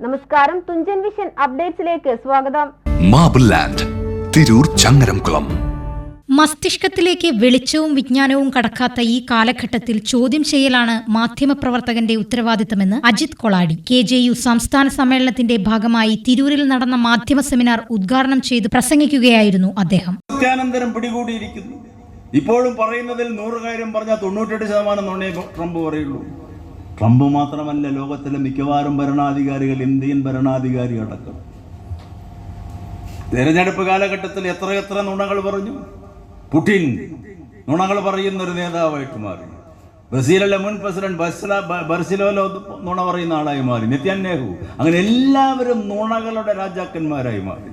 നമസ്കാരം, തുഞ്ചൻ വിഷൻ അപ്ഡേറ്റ്സിലേക്ക് സ്വാഗതം. Marble land, Tirur Changaramkulam. മസ്തിഷ്കത്തിലേക്ക് വെളിച്ചവും വിജ്ഞാനവും കടക്കാത്ത ഈ കാലഘട്ടത്തിൽ ചോദ്യം ചെയ്യലാണ് മാധ്യമപ്രവർത്തകന്റെ ഉത്തരവാദിത്തമെന്ന് അജിത് കൊളാടി KJU സംസ്ഥാന സമ്മേളനത്തിന്റെ ഭാഗമായി തിരൂരിൽ നടന്ന മാധ്യമ സെമിനാർ ഉദ്ഘാടനം ചെയ്ത് പ്രസംഗിക്കുകയായിരുന്നു അദ്ദേഹം. സത്യാനന്തരം പിടികൂടിയിരിക്കുന്നു. ഇപ്പോഴും പറയുന്നതിൽ 100 കാര്യം പറഞ്ഞാൽ 98% നുണേ ട്രംപ് പറയുള്ളൂ. ട്രംപ് മാത്രമല്ല, ലോകത്തിലെ മിക്കവാറും ഭരണാധികാരികൾ, ഇന്ത്യൻ ഭരണാധികാരി അടക്കം തെരഞ്ഞെടുപ്പ് കാലഘട്ടത്തിൽ എത്ര നുണകൾ പറഞ്ഞു. പുടിൻ നുണകൾ പറയുന്നൊരു നേതാവായിട്ട് മാറി. ബ്രസീലിലെ മുൻ പ്രസിഡന്റ് ബർസിലോലോ നുണ പറയുന്ന ആളായി മാറി. നെതന്യാഹു, അങ്ങനെ എല്ലാവരും നുണകളുടെ രാജാക്കന്മാരായി മാറി.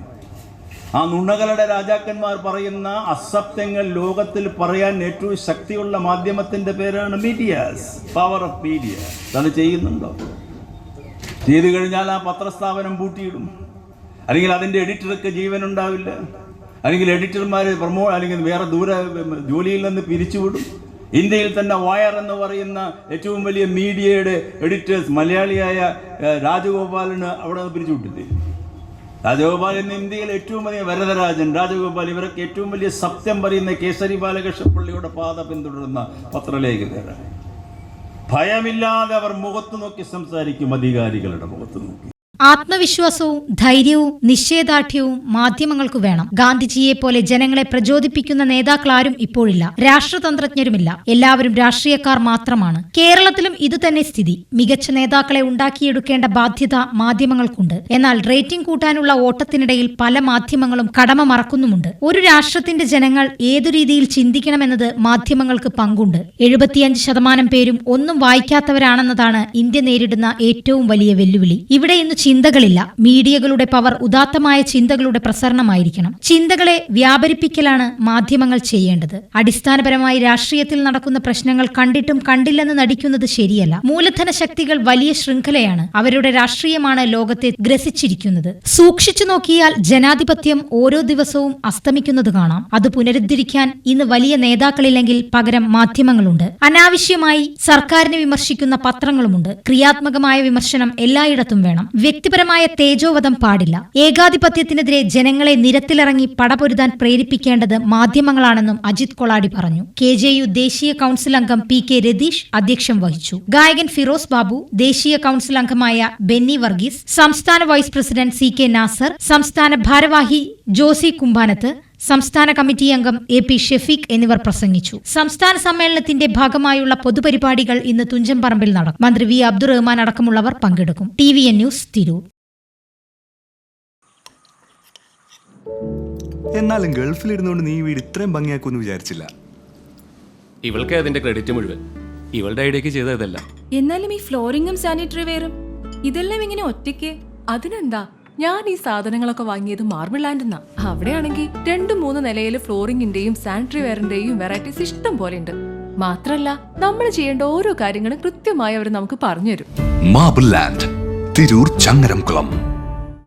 ആ നുണകളുടെ രാജാക്കന്മാർ പറയുന്ന അസത്യങ്ങൾ ലോകത്തിൽ പറയാൻ ഏറ്റവും ശക്തിയുള്ള മാധ്യമത്തിന്റെ പേരാണ് മീഡിയാസ്. Power of media. അത് ചെയ്യുന്നുണ്ടോ? ചെയ്തു കഴിഞ്ഞാൽ ആ പത്രസ്ഥാപനം പൂട്ടിയിടും, അല്ലെങ്കിൽ അതിൻ്റെ എഡിറ്റർക്ക് ജീവനുണ്ടാവില്ല, അല്ലെങ്കിൽ എഡിറ്റർമാർ അല്ലെങ്കിൽ വേറെ ജോലിയിൽ നിന്ന് പിരിച്ചുവിടും. ഇന്ത്യയിൽ തന്നെ വയർ എന്ന് പറയുന്ന ഏറ്റവും വലിയ മീഡിയയുടെ എഡിറ്റേഴ്സ് മലയാളിയായ രാജഗോപാലിന് അവിടെ നിന്ന് പിരിച്ചുവിട്ടില്ലേ? രാജഗോപാൽ ഇന്ന് ഇന്ത്യയിൽ ഏറ്റവും വലിയ വരദരാജൻ, രാജഗോപാൽ, ഇവരൊക്കെ ഏറ്റവും വലിയ സത്യം പറയുന്ന കേസരി ബാലകൃഷ്ണപിള്ളയുടെ പാത പിന്തുടരുന്ന പത്രലേഖകരാണ്. ഭയമില്ലാതെ അവർ മുഖത്ത് നോക്കി സംസാരിക്കും, അധികാരികളുടെ മുഖത്ത് നോക്കി. ആത്മവിശ്വാസവും ധൈര്യവും നിശ്ചയദാർഢ്യവും മാധ്യമങ്ങൾക്ക് വേണം. ഗാന്ധിജിയെ പോലെ ജനങ്ങളെ പ്രചോദിപ്പിക്കുന്ന നേതാക്കളാരും ഇപ്പോഴില്ല. രാഷ്ട്രതന്ത്രജ്ഞരുമില്ല. എല്ലാവരും രാഷ്ട്രീയക്കാർ മാത്രമാണ്. കേരളത്തിലും ഇതുതന്നെ സ്ഥിതി. മികച്ച നേതാക്കളെ ഉണ്ടാക്കിയെടുക്കേണ്ട ബാധ്യത മാധ്യമങ്ങൾക്കുണ്ട്. എന്നാൽ റേറ്റിംഗ് കൂട്ടാനുള്ള ഓട്ടത്തിനിടയിൽ പല മാധ്യമങ്ങളും കടമ മറക്കുന്നുമുണ്ട്. ഒരു രാഷ്ട്രത്തിന്റെ ജനങ്ങൾ ഏതു രീതിയിൽ ചിന്തിക്കണമെന്നത് മാധ്യമങ്ങൾക്ക് പങ്കുണ്ട്. 75% പേരും ഒന്നും വായിക്കാത്തവരാണെന്നതാണ് ഇന്ത്യ നേരിടുന്ന ഏറ്റവും വലിയ വെല്ലുവിളി. ഇവിടെ ഇന്ന് ചിന്തകളില്ല. മീഡിയകളുടെ പവർ ഉദാത്തമായ ചിന്തകളുടെ പ്രസരണമായിരിക്കണം. ചിന്തകളെ വ്യാപരിപ്പിക്കലാണ് മാധ്യമങ്ങൾ ചെയ്യേണ്ടത്. അടിസ്ഥാനപരമായി രാഷ്ട്രീയത്തിൽ നടക്കുന്ന പ്രശ്നങ്ങൾ കണ്ടിട്ടും കണ്ടില്ലെന്ന് നടിക്കുന്നത് ശരിയല്ല. മൂലധന ശക്തികൾ വലിയ ശൃംഖലയാണ്. അവരുടെ രാഷ്ട്രീയമാണ് ലോകത്തെ ഗ്രസിച്ചിരിക്കുന്നത്. സൂക്ഷിച്ചു നോക്കിയാൽ ജനാധിപത്യം ഓരോ ദിവസവും അസ്തമിക്കുന്നത് കാണാം. അത് പുനരുദ്ധരിക്കാൻ ഇന്ന് വലിയ നേതാക്കളില്ലെങ്കിൽ പകരം മാധ്യമങ്ങളുണ്ട്. അനാവശ്യമായി സർക്കാരിനെ വിമർശിക്കുന്ന പത്രങ്ങളുമുണ്ട്. ക്രിയാത്മകമായ വിമർശനം എല്ലായിടത്തും വേണം. വ്യക്തിപരമായ തേജോവധം പാടില്ല. ഏകാധിപത്യത്തിനെതിരെ ജനങ്ങളെ നിരത്തിലിറങ്ങി പടപൊരുതാൻ പ്രേരിപ്പിക്കേണ്ടത് മാധ്യമങ്ങളാണെന്നും അജിത് കൊളാടി പറഞ്ഞു. KJU ദേശീയ കൌൺസിൽ അംഗം PK രതീഷ് അധ്യക്ഷം വഹിച്ചു. ഗായകൻ ഫിറോസ് ബാബു, ദേശീയ കൌൺസിൽ അംഗമായ ബെന്നി വർഗീസ്, സംസ്ഥാന വൈസ് പ്രസിഡന്റ് CK നാസർ, സംസ്ഥാന ഭാരവാഹി ജോസി കുമ്പാനത്ത്, സംസ്ഥാന കമ്മിറ്റി അംഗം AP ഷെഫീഖ് എന്നിവർ പ്രസംഗിച്ചു. സംസ്ഥാന സമ്മേളനത്തിന്റെ ഭാഗമായുള്ള പൊതുപരിപാടികൾ ഇന്ന് തുഞ്ചൻപറമ്പിൽ നടക്കും. മന്ത്രി V അബ്ദുറഹ്മാൻ അടക്കമുള്ളവർ പങ്കെടുക്കും. TVN news, Tirur. എന്നാലും ഗൾഫിലിരുന്നുകൊണ്ട് നീ വീട് ഇത്രയും ഭംഗിയാക്കുമെന്ന് വിചാരിച്ചില്ല. ഇവൾക്ക് അതിന്റെ ക്രെഡിറ്റ് മുഴുവൻ ഇവളുടെ ഐഡിയക്ക് ചെയ്തതല്ല. എന്നാലും ഈ ഫ്ലോറിംഗും സാനിറ്ററി വെയറും ഇതെല്ലാം ഇങ്ങനെ ഒറ്റയ്ക്ക്? അതിനെന്താ, ഞാൻ ഈ സാധനങ്ങളൊക്കെ വാങ്ങിയത് മാർബിൾ ലാൻഡ് എന്നാ. അവിടെയാണെങ്കിൽ 2-3 നിലയിൽ ഫ്ലോറിംഗിന്റെയും സാനിറ്ററി വെയറിന്റെയും വെറൈറ്റീസ് ഇഷ്ടം പോലെ ഉണ്ട്. മാത്രല്ല, നമ്മൾ ചെയ്യേണ്ട ഓരോ കാര്യങ്ങളും കൃത്യമായി അവർ നമുക്ക് പറഞ്ഞുതരും. Marble land, Tirur Changaramkulam.